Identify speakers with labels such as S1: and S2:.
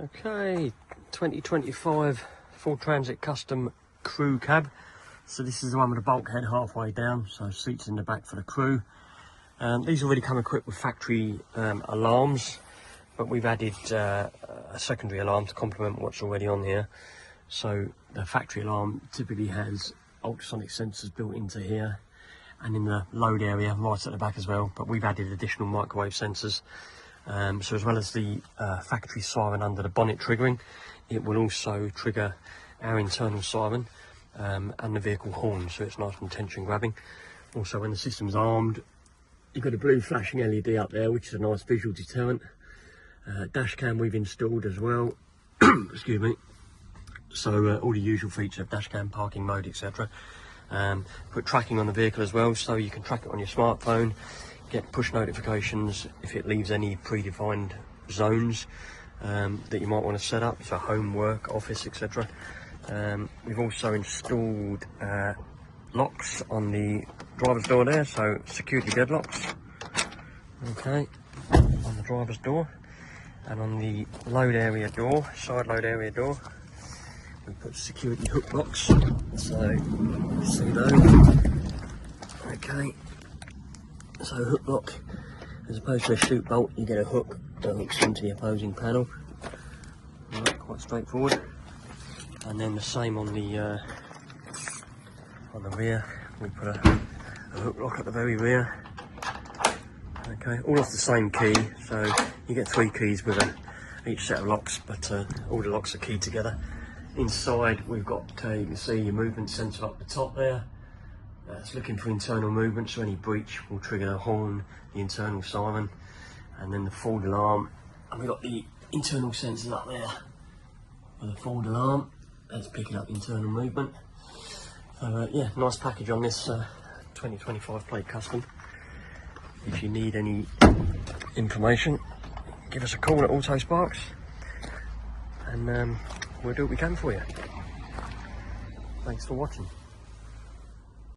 S1: Okay, 2025 full transit custom crew cab. So this is the one with the bulkhead halfway down, so seats in the back for the crew. These already come equipped with factory alarms, but we've added a secondary alarm to complement what's already on here. So the factory alarm typically has ultrasonic sensors built into here and in the load area right at the back as well, but we've added additional microwave sensors. So as well as the factory siren under the bonnet triggering, it will also trigger our internal siren and the vehicle horn, so it's nice and tension grabbing. Also, when the system's armed, you've got a blue flashing LED up there, which is a nice visual deterrent. Dash cam we've installed as well. Excuse me. So all the usual features of dash cam, parking mode, etc. Put tracking on the vehicle as well, so you can track it on your smartphone. Get push notifications if it leaves any predefined zones that you might want to set up, so home, work, office, etc. We've also installed locks on the driver's door there, so security deadlocks. Okay, on the driver's door, and on the load area door, side load area door, we put security hook locks. So you see those. Okay. So hook lock, as opposed to a chute bolt, you get a hook that hooks into the opposing panel. Right, quite straightforward. And then the same on the rear. We put a hook lock at the very rear. Okay, all off the same key. So you get 3 keys with each set of locks, but all the locks are keyed together. Inside we've got, you can see your movement sensor up the top there. It's looking for internal movement, so any breach will trigger the horn, the internal siren, and then the forward alarm. And we've got the internal sensors up there for the forward alarm. That's picking up internal movement. So yeah, nice package on this 2025 plate custom. If you need any information, give us a call at Autosparx, and we'll do what we can for you. Thanks for watching.